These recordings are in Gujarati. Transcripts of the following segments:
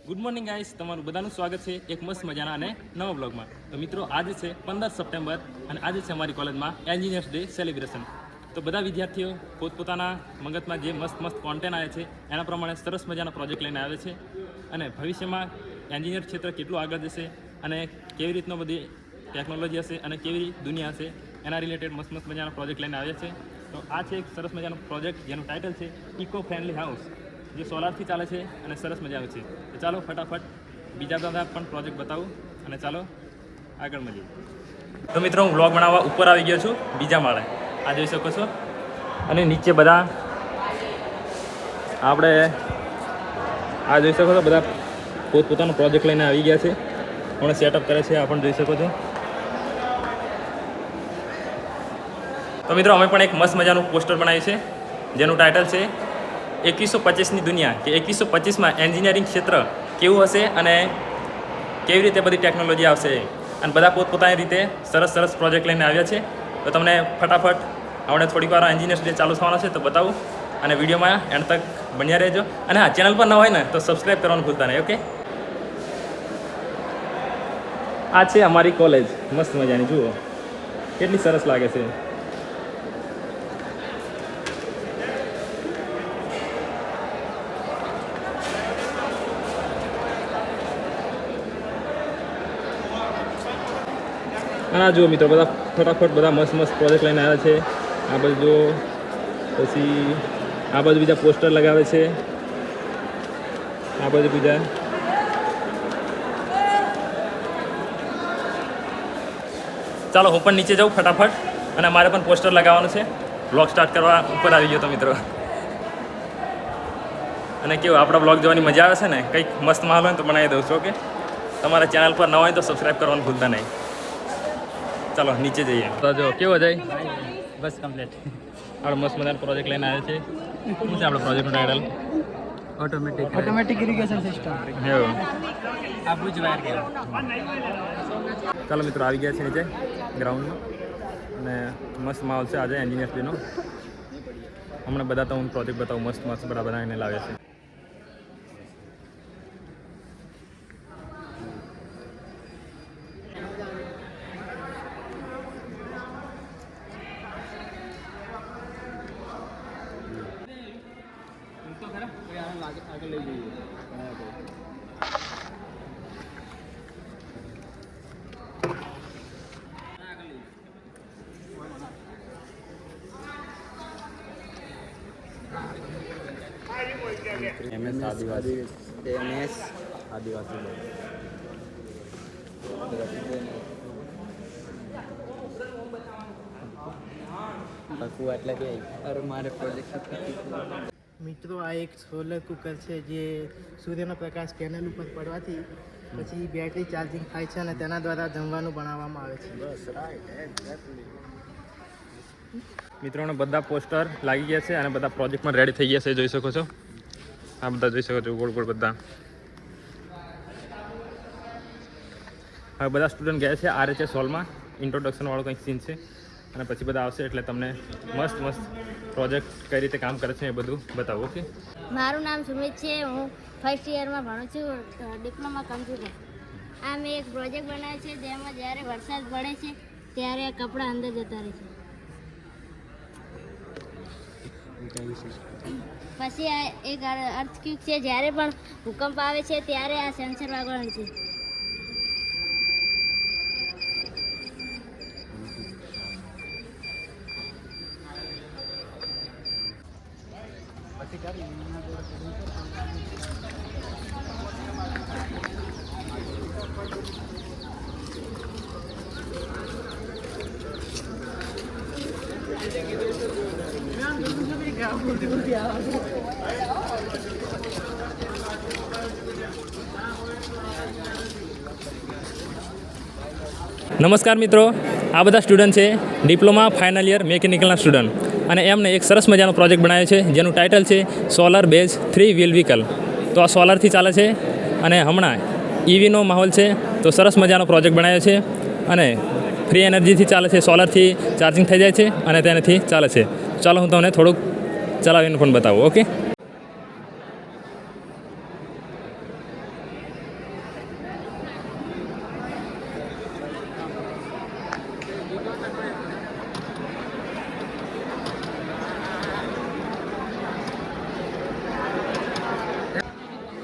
ગુડ મોર્નિંગ ગાઈસ, તમારું બધાનું સ્વાગત છે એક મસ્ત મજાના અને નવા બ્લોગમાં. તો મિત્રો, આજે છે 15 સપ્ટેમ્બર અને આજે છે અમારી કોલેજમાં એન્જિનિયર્સ ડે સેલિબ્રેશન. તો બધા વિદ્યાર્થીઓ પોતપોતાના મગજમાં જે મસ્ત કોન્ટેન્ટ આવે છે એના પ્રમાણે સરસ મજાના પ્રોજેક્ટ લઈને આવે છે અને ભવિષ્યમાં એન્જિનિયર ક્ષેત્ર કેટલું આગળ જશે અને કેવી રીતનો બધી ટેકનોલોજી હશે અને કેવી દુનિયા હશે એના રિલેટેડ મસ્ત મજાના પ્રોજેક્ટ લઈને આવ્યા છે. તો આ છે એક સરસ મજાનો પ્રોજેક્ટ જેનું ટાઇટલ છે ઇકો ફ્રેન્ડલી હાઉસ, જે સોલારથી ચાલે છે અને સરસ મજાનું છે. તો ચાલો ફટાફટ બીજા બધા પણ પ્રોજેક્ટ બતાવું અને ચાલો આગળ મળીએ. તો મિત્રો, હું વ્લોગ બનાવવા ઉપર આવી ગયો છું, બીજા માળે. આ જોઈ શકો છો. અને નીચે બધા આપણે આ જોઈ શકો છો, બધા પોતપોતાનો પ્રોજેક્ટ લઈને આવી ગયા છે. હમણાં સેટઅપ કરે છે, આ પણ જોઈ શકો છો. તો મિત્રો, અમે પણ એક મસ્ત મજાનું પોસ્ટર બનાવ્યું છે જેનું ટાઇટલ છે 2125ની દુનિયા, કે 2125માં એન્જિનિયરિંગ ક્ષેત્ર કેવું હશે અને કેવી રીતે બધી ટેકનોલોજી આવશે. અને બધા પોતપોતાની રીતે સરસ પ્રોજેક્ટ લઈને આવ્યા છે. તો તમને ફટાફટ હમણાં થોડીક વાર એન્જિનિયર્સ ડે ચાલુ થવાનો છે તો બતાવું, અને વિડીયોમાં એન્ડ તક બન્યા રહેજો. અને હા, ચેનલ પર ન હોય ને તો સબસ્ક્રાઈબ કરવાનું ભૂલતા નહીં. ઓકે, આ છે અમારી કોલેજ, મસ્ત મજાની. જુઓ કેટલી સરસ લાગે છે. હા જુઓ મિત્રો, બધા ફટાફટ બધા મસ્ત પ્રોજેક્ટ લઈને આવ્યા છે. આ બાજુ જો, પછી આ બાજુ બીજા પોસ્ટર લગાવે છે, આ બાજુ બીજા. ચાલો હું પણ નીચે જાઉં ફટાફટ, અને મારે પણ પોસ્ટર લગાવવાનું છે. બ્લોગ સ્ટાર્ટ કરવા ઉપર આવી ગયો તો મિત્રો. અને કેવું આપણા બ્લોગ જોવાની મજા આવે છે ને, કંઈક મસ્ત માહોલ હોય તો બનાવી દઉં છું. ઓકે, તમારા ચેનલ પર ન હોય તો સબસ્ક્રાઈબ કરવાનું ભૂલતા નહીં. ચાલો નીચે જઈએ. તો જો કેવો જાય, બસ કમ્પ્લીટ. આપણે મસ્ત મજાનો પ્રોજેક્ટ લઈને આવ્યા છે. શું છે આપણો પ્રોજેક્ટનું ટાઇટલ? Automatic irrigation system. એવું આપણું જ વાયર કહેવાય. ચાલો મિત્રો, આવી ગયા છે નીચે ગ્રાઉન્ડમાં, અને મસ્ત માહોલ છે આજે એન્જિનિયર્સ ડેનો. હમણાં બધા તો હું પ્રોજેક્ટ બતાવું, મસ્ત બધા બનાવીને લાવ્યા છે. આગળ લઈ જઈએ. MS આદિવાસી એટલે કે અરે મારે પ્રોજેક્ટ. મિત્રો, આ એક સોલર કુકર છે જે સૂર્યનો પ્રકાશ પેનલ ઉપર પડવાથી પછી બેટરી ચાર્જિંગ થાય છે અને તેના દ્વારા જમવાનું બનાવવામાં આવે છે. મિત્રોને બધા પોસ્ટર લાગી ગયા છે અને બધા પ્રોજેક્ટમાં રેડી થઈ ગયા છે, જોઈ શકો છો. આ બધા જોઈ શકો છો, ગોળ બધા. હવે બધા સ્ટુડન્ટ ગયા છે RHS હોલમાં. ઇન્ટ્રોડક્શનવાળો કંઈક સીન છે, અને પછી બધા આવશે એટલે તમને મસ્ત પ્રોજેક્ટ કઈ રીતે કામ કરે છે એ બધું બતાવો. ઓકે, મારું નામ સુમિત છે. હું ફર્સ્ટ યરમાં ભણું છું, ડિપ્લોમા કમ્પ્યુટર. આ મેં એક પ્રોજેક્ટ બનાવ્યો છે જેમાં જ્યારે વરસાદ પડે છે ત્યારે કપડાં અંદર જતા રહે છે. પછી આ એક અર્થક્વેક છે, જ્યારે પણ ભૂકંપ આવે છે ત્યારે આ સેન્સર વાગવાનું છે. નમસ્કાર મિત્રો, આ બધા સ્ટુડન્ટ છે ડિપ્લોમા ફાઇનલ યર મેકેનિકલના સ્ટુડન્ટ, અને એમને એક સરસ મજાનો પ્રોજેક્ટ બનાવ્યો છે જેનું ટાઇટલ છે સોલર બેઝ 3 વ્હીલ વ્હીકલ. તો આ સોલરથી ચાલે છે અને હમણાં EVનો માહોલ છે, તો સરસ મજાનો પ્રોજેક્ટ બનાવ્યો છે અને ફ્રી એનર્જીથી ચાલે છે. સોલરથી ચાર્જિંગ થઈ જાય છે અને તેનાથી ચાલે છે. ચાલો હું તમને થોડુંક ચલાવીને પણ બતાવું. ઓકે,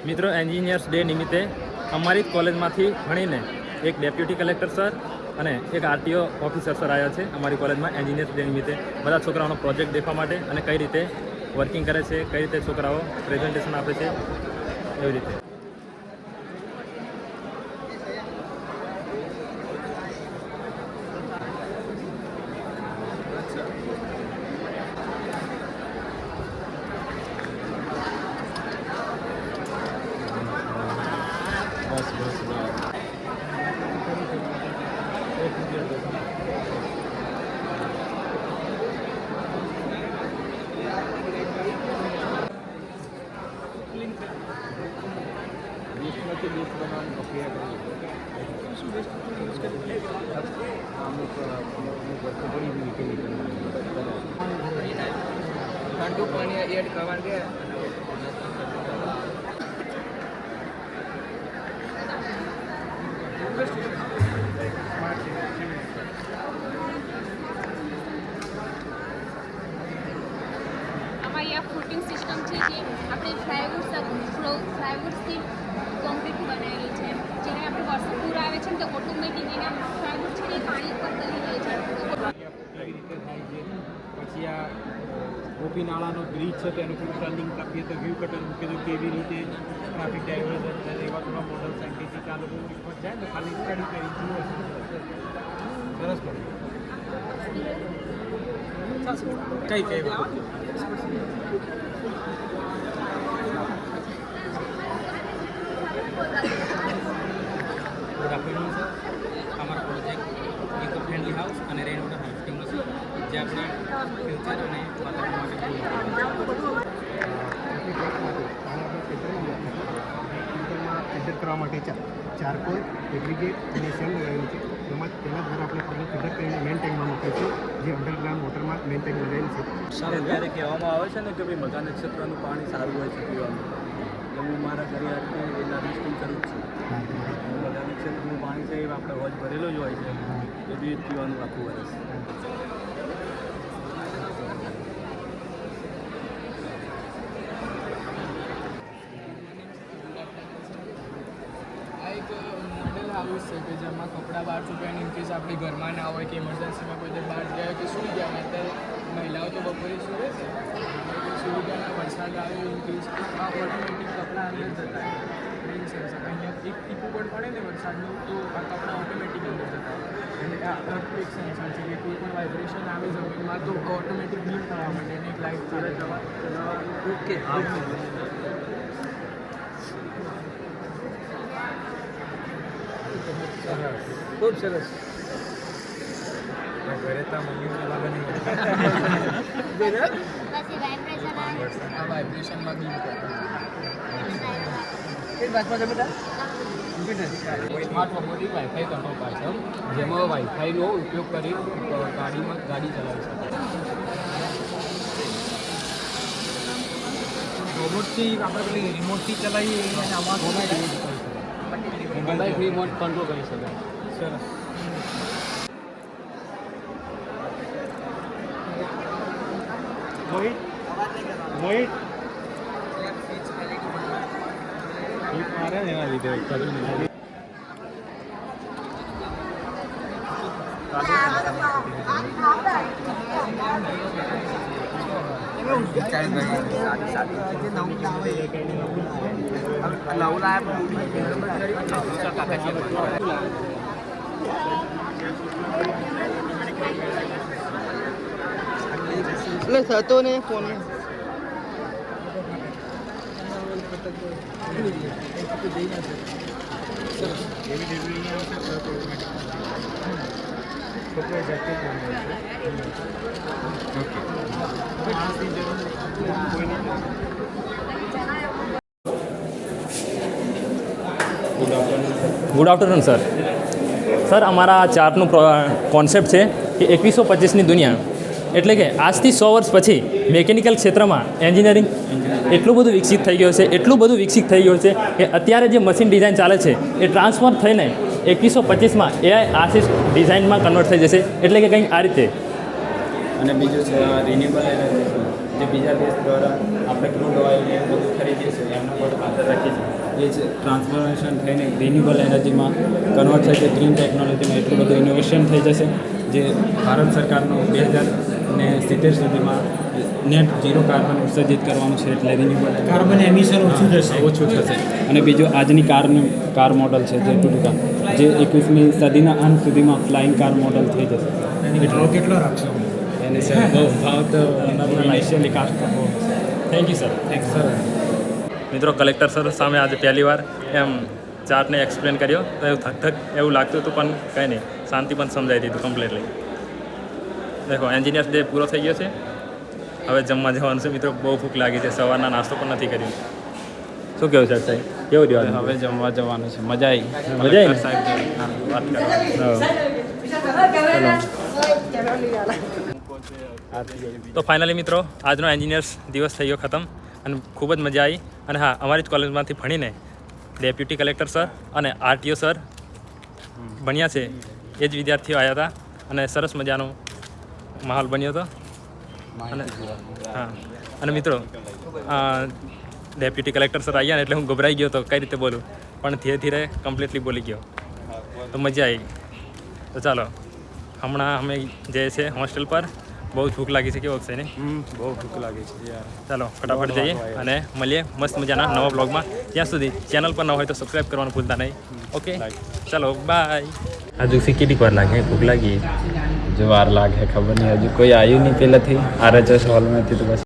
મિત્રો એન્જિનિયર્સ ડે નિમિત્તે અમારી જ કોલેજમાંથી ભણીને એક ડેપ્યુટી કલેક્ટર સર અને એક આરટીઓ ઓફિસર સર આવ્યા છે અમારી કોલેજમાં એન્જિનિયર્સ ડે નિમિત્તે બધા છોકરાઓનો પ્રોજેક્ટ દેખવા માટે અને કઈ રીતે વર્કિંગ કરે છે, કઈ રીતે છોકરાઓ પ્રેઝન્ટેશન આપે છે, એવી રીતે. ઠંડુ પાણી એડ કરવાનું કે અમારી આ ફૂટિંગ સિસ્ટમ છે જે આપણે પ્લાયવુડથી કોન્ક્રીટ બનાવેલી છે, જેને આપણે વર્ષો પૂરા આવે છે ને તો ઓટોમેટિક એના પ્લાયવુડ છે ને એ પાણી ઉપર તરી જાય છે. કેવી રીતે થાય છે. પછી આ ગોપી નાળાનો બ્રિજ છે તેનું થોડું ટર્નિંગ કાપીએ તો વ્યૂ કટર મૂકે તો કેવી રીતે ટ્રાફિક ડાયવર્ઝન છે એવા થોડા મોડલ સાયન્ટિફિક આ લોકો રિપોર્ટ જાય તો ખાલી સ્ટડી કરી જુઓ સરસ પડે. કઈ કઈ ગુડ આફ્ટરનૂન સર. અમારો પ્રોજેક્ટ ઇકો ફ્રેન્ડલી હાઉસ અને રેન વોટર હાર્વેસ્ટિંગનો છે, જે આપણે ફ્યુચર અને વાતાવરણ માટે ફિલ્ટર કરવા માટે ચારકોલ, એગ્રીગેટ અને સેલ લગાવેલું છે. તેના દ્વારા આપણે પાણી ફિલ્ટર કરીને મેઇન ટેન્કમાં મૂકીએ છીએ, જે અંડરગ્રાઉન્ડ વોટરમાં મેઇન ટેન્ક લગાવેલું છે. અત્યારે કહેવામાં આવે છે ને કે ભાઈ મગા નક્ષત્રનું પાણી સારું હોય છે પીવાનું. તો હું મારા ઘરે આવીને એના ટેસ્ટિંગ કરું જ છું. મગા નક્ષત્રનું પાણી છે એ આપણે હોજ ભરેલો જ હોય છે, એ બી પીવાનું આખું વર્ષ. આ એક મોડેલ હાઉસ છે કે જેમાં કપડાં બહાર ચૂક્યા ઇનકેસ આપણે ઘરમાં ના હોય કે ઇમરજન્સીમાં કોઈ બહાર ગયા કે સૂઈ ગયા, અત્યારે મહિલાઓ તો બપોરે સૂવે છે, સૂઈ ગયા વરસાદ આવે ઇનકેસ આ ઓટોમેટિક કપડાં અંદર જતા રહે છે. અહીંયા એક ટીપું પણ પડે ને વરસાદનું તો આ કપડાં ઓટોમેટિક અંદર જતા રહે. અને આ અર્થક્વેક સેન્સર છે કે કોઈ પણ વાઇબ્રેશન આવે જમીનમાં તો ઓટોમેટિક બીમ થવા માટે અને એક લાઇટ ચાલે જવા. ઓકે. ખૂબ સરસ. ઘરે તો મમ્મી લાગે નહીં. પછી વાઇબ્રેશન આવે આ વાઇબ્રેશનમાં બીમ કરતા. Smart robotic wifi control parcel, જેમાં વાઈફાઈનો ઉપયોગ કરી ગાડી ચલાવી શકાય. રોબોટથી આપણે પેલી રિમોટથી ચલાવીએ અને આમાં મોબાઈલથી રિમોટ કંટ્રોલ કરી શકાય. સરસ. મોહિત મારે ને એના લીધે એટલે થતો ને phone good afternoon sir. Sir અમારા ચાર્ટનું કોન્સેપ્ટ છે કે 2125ની દુનિયા, એટલે કે આજથી 100 વર્ષ પછી મિકેનિકલ ક્ષેત્રમાં એન્જિનિયરિંગ એટલું બધું વિકસિત થઈ ગયું છે, એટલું બધું વિકસિત થઈ ગયું છે કે અત્યારે જે મશીન ડિઝાઇન ચાલે છે એ ટ્રાન્સફર થઈને 2125માં એઆઈ આસિસ્ટ ડિઝાઇનમાં કન્વર્ટ થઈ જશે. એટલે કે કંઈક આ રીતે. અને બીજું છે રિન્યુએબલ એનર્જી, જે બીજા દેશ દ્વારા આપણે ક્રૂડ ઓઇલ ને બધું ખરીદીએ છીએ એમના પર આધાર રાખીએ છીએ. એ જ ટ્રાન્સફોર્મેશન થઈને રિન્યુએબલ એનર્જીમાં કન્વર્ટ થાય છે. ગ્રીન ટેકનોલોજીમાં એટલું બધું ઇનોવેશન થઈ જશે જે ભારત સરકારનો 2070 સુધીમાં નેટ ઝીરો કાર્બન ઉત્સર્જિત કરવાનું છે. એટલે રિન્યુએબલ કાર્બન એમિશન ઓછું થશે. ઓછું થશે. અને બીજું આજની કાર મોડલ છે જે ટુટુકા, જે 21મી સદીના અંત સુધીમાં ફ્લાઇંગ કાર મોડલ થઈ જશે. એની ભાવ કેટલો રાખશો? એની સર ભાવ તો ઇનિશિયલી કાસ્ટ કરવો. Thank you sir. Thanks sir. મિત્રો કલેક્ટર સર સામે આજે પહેલી વાર એમ ચાર્ટને એક્સપ્લેન કર્યો તો એવું થક એવું લાગતું હતું, પણ કંઈ નહીં, શાંતિ પણ સમજાઈ દીધું કમ્પ્લીટલી. દેખો એન્જિનિયર્સ ડે પૂરો થઈ ગયો છે, હવે જમવા જવાનું છે. મિત્રો બહુ ભૂખ લાગી છે, સવારના નાસ્તો પણ નથી કર્યો. શું કેવું છે સાહેબ? કેવું રહ્યું? હવે જમવા જવાનું છે. મજા આવી. મજા આવી ને? સાહેબ હા વાત તો ફાઇનલી મિત્રો આજનો એન્જિનિયર્સ દિવસ થઈ ગયો ખતમ અને ખૂબ જ મજા આવી. અને હા, અમારી જ કોલેજમાંથી ભણીને ડેપ્યુટી કલેક્ટર સર અને આરટીઓ સર ભણ્યા છે એ જ વિદ્યાર્થીઓ આવ્યા હતા અને સરસ મજાનો માહોલ બન્યો હતો. અને હા, અને મિત્રો ડેપ્યુટી કલેક્ટર સર આવ્યા ને એટલે હું ગભરાઈ ગયો હતો કઈ રીતે બોલું, પણ ધીરે ધીરે કમ્પ્લીટલી બોલી ગયો તો મજા આવી. તો ચાલો હમણાં અમે જઈએ છીએ હોસ્ટેલ પર. બહુ જ ભૂખ લાગી છે, કેવો છે ને? બહુ ભૂખ લાગી છે યાર. ચાલો ફટાફટ જઈએ અને મળીએ મસ્ત મજાના નવા બ્લોગમાં. ત્યાં સુધી ચેનલ પર ન હોય તો સબસ્ક્રાઈબ કરવાનું ભૂલતા નહીં. ઓકે, ચાલો બાય. હજુ કેટલીક વાર લાગે? ભૂખ લાગી જો વાર લાગે ખબર નહીં, હજુ કોઈ આવ્યું નહીં પહેલાંથી. RHS હોલમાંથી તો બસ